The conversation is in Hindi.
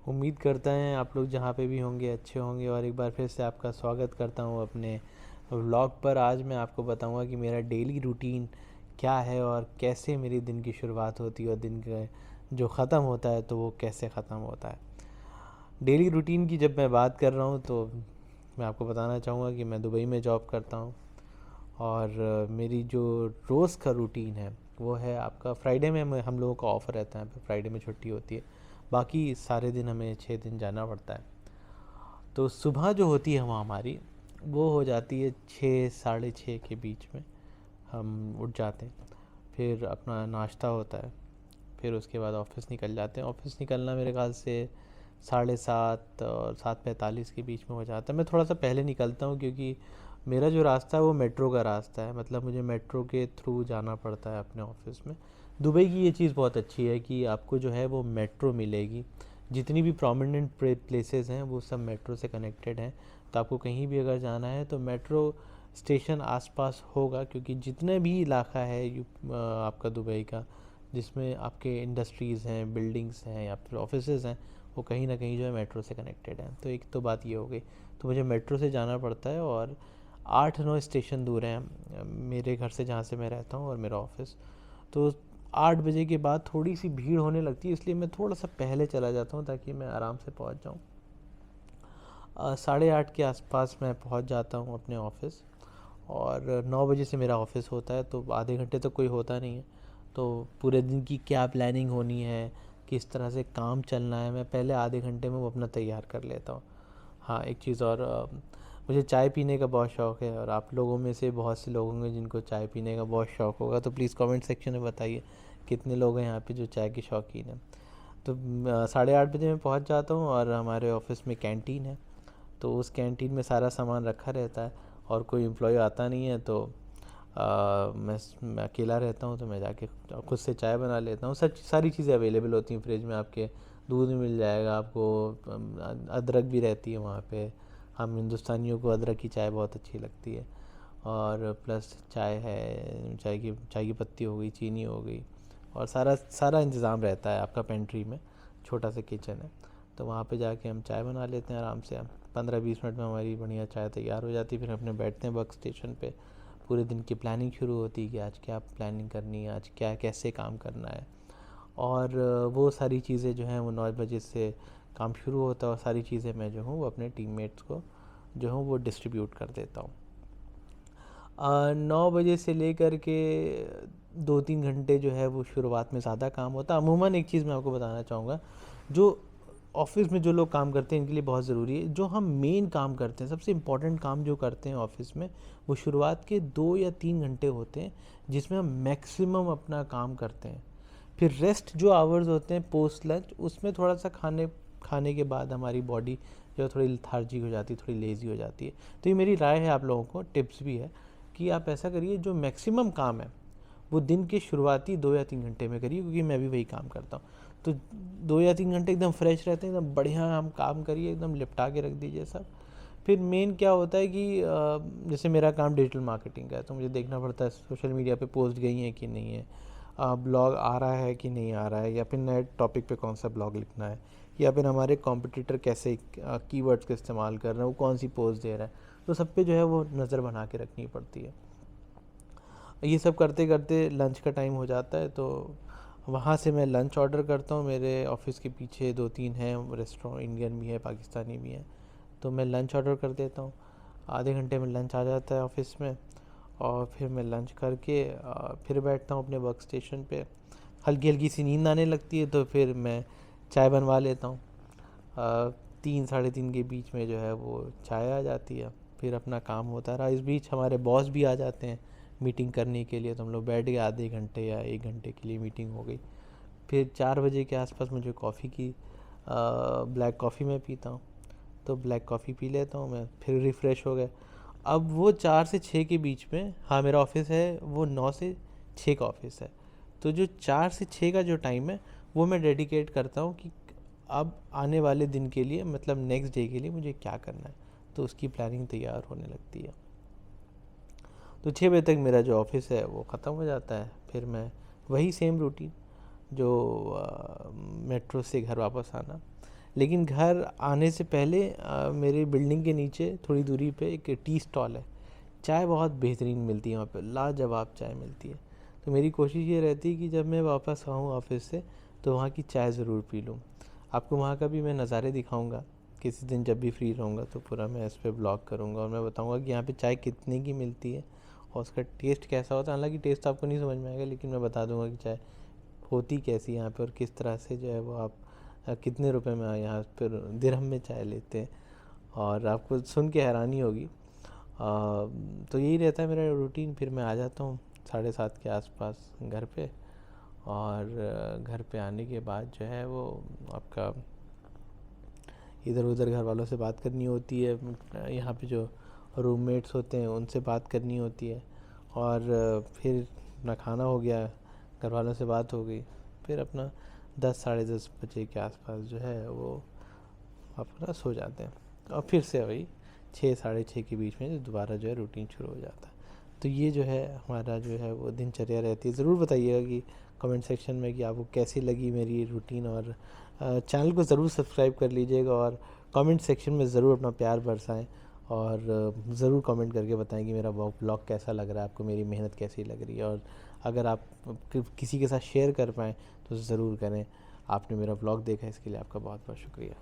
उम्मीद करता है आप लोग जहाँ पे भी होंगे अच्छे होंगे और एक बार फिर से आपका स्वागत करता हूँ अपने व्लॉग पर। आज मैं आपको बताऊँगा कि मेरा डेली रूटीन क्या है और कैसे मेरी दिन की शुरुआत होती है और दिन का जो ख़त्म होता है तो वो कैसे ख़त्म होता है। डेली रूटीन की जब मैं बात कर रहा हूँ तो मैं आपको बताना चाहूँगा कि मैं दुबई में जॉब करता हूँ और मेरी जो रोज़ का रूटीन है वो है आपका फ्राइडे में हम लोगों का ऑफ़र रहता है, फ्राइडे में छुट्टी होती है। बाकी सारे दिन हमें 6 दिन जाना पड़ता है। तो सुबह जो होती है वहाँ हमारी वो हो जाती है 6 साढ़े 6 के बीच में हम उठ जाते हैं। फिर अपना नाश्ता होता है, फिर उसके बाद ऑफिस निकल जाते हैं। ऑफिस निकलना मेरे ख्याल से 7:30 और 7:45 के बीच में हो जाता है। मैं थोड़ा सा पहले निकलता हूँ क्योंकि मेरा जो रास्ता है वो मेट्रो का रास्ता है, मतलब मुझे मेट्रो के थ्रू जाना पड़ता है अपने ऑफिस में। दुबई की ये चीज़ बहुत अच्छी है कि आपको जो है वो मेट्रो मिलेगी। जितनी भी प्रोमिनेंट प्लेसेस हैं वो सब मेट्रो से कनेक्टेड हैं। तो आपको कहीं भी अगर जाना है तो मेट्रो स्टेशन आसपास होगा, क्योंकि जितने भी इलाका है आपका दुबई का जिसमें आपके इंडस्ट्रीज़ हैं, बिल्डिंग्स हैं या फिर ऑफिसेज़ हैं, वो कहीं ना कहीं जो है मेट्रो से कनेक्टेड हैं। तो एक तो बात ये हो गई। तो मुझे मेट्रो से जाना पड़ता है और 8-9 स्टेशन दूर हैं मेरे घर से, जहाँ से मैं रहता हूँ, और मेरा ऑफिस। तो 8 बजे के बाद थोड़ी सी भीड़ होने लगती है, इसलिए मैं थोड़ा सा पहले चला जाता हूँ ताकि मैं आराम से पहुँच जाऊँ। 8:30 के आसपास मैं पहुँच जाता हूँ अपने ऑफिस। और 9 बजे से मेरा ऑफिस होता है, तो आधे घंटे तक कोई होता नहीं है। तो पूरे दिन की क्या प्लानिंग होनी है, किस तरह से काम चलना है, मैं पहले आधे घंटे में वो अपना तैयार कर लेता हूँ। हाँ, एक चीज़ और, मुझे चाय पीने का बहुत शौक़ है और आप लोगों में से बहुत से लोग होंगे जिनको चाय पीने का बहुत शौक़ होगा। तो प्लीज़ कमेंट सेक्शन में बताइए कितने लोग हैं यहाँ पे जो चाय के शौकीन हैं। तो 8:30 बजे मैं पहुँच जाता हूँ और हमारे ऑफिस में कैंटीन है। तो उस कैंटीन में सारा सामान रखा रहता है और कोई एम्प्लॉय आता नहीं है, तो मैं अकेला रहता हूँ, तो मैं जाके खुद से चाय बना लेता हूँ। सच सारी चीज़ें अवेलेबल होती हैं फ्रिज में, आपके दूध भी मिल जाएगा आपको, अदरक भी रहती है वहाँ पे। हम हिंदुस्तानियों को अदरक की चाय बहुत अच्छी लगती है। और प्लस चाय है, चाय की पत्ती हो गई, चीनी हो गई, और सारा सारा इंतज़ाम रहता है आपका पेंट्री में। छोटा सा किचन है, तो वहाँ पे जाके हम चाय बना लेते हैं आराम से। 15-20 मिनट में हमारी बढ़िया चाय तैयार हो जाती है। फिर अपने बैठते हैं वर्क स्टेशन पे। पूरे दिन की प्लानिंग शुरू होती है कि आज क्या प्लानिंग करनी है, आज क्या कैसे काम करना है। और वो सारी चीज़ें जो हैं वो 9 बजे से काम शुरू होता है, और सारी चीज़ें मैं जो हूँ वो अपने टीममेट्स को जो हूँ वो डिस्ट्रीब्यूट कर देता हूँ। 9 बजे से लेकर के 2-3 घंटे जो है वो शुरुआत में ज़्यादा काम होता है। अमूमन एक चीज़ मैं आपको बताना चाहूँगा, जो ऑफिस में जो लोग काम करते हैं इनके लिए बहुत ज़रूरी है। जो हम मेन काम करते हैं, सबसे इम्पोर्टेंट काम जो करते हैं ऑफिस में, वो शुरुआत के 2 या 3 घंटे होते हैं जिसमें हम मैक्सिमम अपना काम करते हैं। फिर रेस्ट जो आवर्स होते हैं पोस्ट लंच, उसमें थोड़ा सा खाने खाने के बाद हमारी बॉडी जो है थोड़ी लेथार्जिक हो जाती है, थोड़ी लेज़ी हो जाती है। तो ये मेरी राय है आप लोगों को, टिप्स भी है कि आप ऐसा करिए, जो मैक्सिमम काम है वो दिन के शुरुआती 2 या 3 घंटे में करिए, क्योंकि मैं भी वही काम करता हूँ। तो 2 या 3 घंटे एकदम फ्रेश रहते हैं, एकदम बढ़िया हम काम करिए, एकदम लिपटा के रख दीजिए सब। फिर मेन क्या होता है कि जैसे मेरा काम डिजिटल मार्केटिंग का है, तो मुझे देखना पड़ता है सोशल मीडिया पे पोस्ट गई हैं कि नहीं है, ब्लॉग आ रहा है कि नहीं आ रहा है, या फिर नए टॉपिक पे कौन सा ब्लॉग लिखना है, या फिर हमारे कॉम्पिटिटर कैसे कीवर्ड्स का इस्तेमाल कर रहे हैं, वो कौन सी पोस्ट दे रहा है। तो सब पे जो है वो नज़र बना के रखनी पड़ती है। ये सब करते करते लंच का टाइम हो जाता है, तो वहाँ से मैं लंच ऑर्डर करता हूँ। मेरे ऑफिस के पीछे 2-3 हैं रेस्टोरेंट, इंडियन भी है, पाकिस्तानी भी हैं। तो मैं लंच ऑर्डर कर देता हूँ। आधे घंटे में लंच आ जाता है ऑफिस में, और फिर मैं लंच करके फिर बैठता हूँ अपने वर्क स्टेशन पे। हल्की हल्की सी नींद आने लगती है, तो फिर मैं चाय बनवा लेता हूँ। 3-3:30 के बीच में जो है वो चाय आ जाती है। फिर अपना काम होता रहा। इस बीच हमारे बॉस भी आ जाते हैं मीटिंग करने के लिए, तो हम लोग बैठ गए, आधे घंटे या 1 घंटे के लिए मीटिंग हो गई। फिर 4 बजे के आसपास मुझे कॉफ़ी की ब्लैक कॉफ़ी मैं पीता हूँ, तो ब्लैक कॉफ़ी पी लेता हूँ मैं, फिर रिफ़्रेश हो गए। अब वो 4 से 6 के बीच में, हाँ मेरा ऑफिस है वो 9 से 6 का ऑफिस है, तो जो 4 से 6 का जो टाइम है वो मैं डेडिकेट करता हूँ कि अब आने वाले दिन के लिए, मतलब नेक्स्ट डे के लिए मुझे क्या करना है। तो उसकी प्लानिंग तैयार होने लगती है। तो 6 बजे तक मेरा जो ऑफिस है वो ख़त्म हो जाता है। फिर मैं वही सेम रूटीन, जो मेट्रो से घर वापस आना, लेकिन घर आने से पहले मेरी बिल्डिंग के नीचे थोड़ी दूरी पे एक टी स्टॉल है। चाय बहुत बेहतरीन मिलती है वहाँ पे, लाजवाब चाय मिलती है। तो मेरी कोशिश ये रहती है कि जब मैं वापस आऊँ ऑफिस से तो वहाँ की चाय ज़रूर पी लूँ। आपको वहाँ का भी मैं नज़ारे दिखाऊंगा किसी दिन, जब भी फ्री रहूँगा तो पूरा मैं इस पर ब्लॉग करूँगा और मैं बताऊँगा कि यहाँ पे चाय कितने की मिलती है और उसका टेस्ट कैसा होता है। हालांकि टेस्ट आपको नहीं समझ में आएगा, लेकिन मैं बता दूँगा कि चाय होती कैसी है यहाँ पे और किस तरह से जो है वो आप कितने रुपए में यहाँ पर दिरहम में चाय लेते हैं, और आपको सुन के हैरानी होगी। तो यही रहता है मेरा रूटीन। फिर मैं आ जाता हूँ 7:30 के आसपास घर पे, और घर पे आने के बाद जो है वो आपका इधर उधर घर वालों से बात करनी होती है, यहाँ पे जो रूममेट्स होते हैं उनसे बात करनी होती है, और फिर अपना खाना हो गया, घर वालों से बात हो गई, फिर अपना 10 साढ़े 10 बजे के आसपास जो है वो अपना सो जाते हैं, और फिर से वही 6 साढ़े 6 के बीच में दोबारा जो है रूटीन शुरू हो जाता है। तो ये जो है हमारा जो है वो दिनचर्या रहती है। ज़रूर बताइएगा कि कमेंट सेक्शन में कि आपको कैसी लगी मेरी रूटीन, और चैनल को ज़रूर सब्सक्राइब कर लीजिएगा, और कमेंट सेक्शन में ज़रूर अपना प्यार बरसाएं, और ज़रूर कमेंट करके बताएं कि मेरा ब्लॉग कैसा लग रहा है आपको, मेरी मेहनत कैसी लग रही है। और अगर आप किसी के साथ शेयर कर पाएँ तो ज़रूर करें। आपने मेरा ब्लॉग देखा, इसके लिए आपका बहुत बहुत शुक्रिया।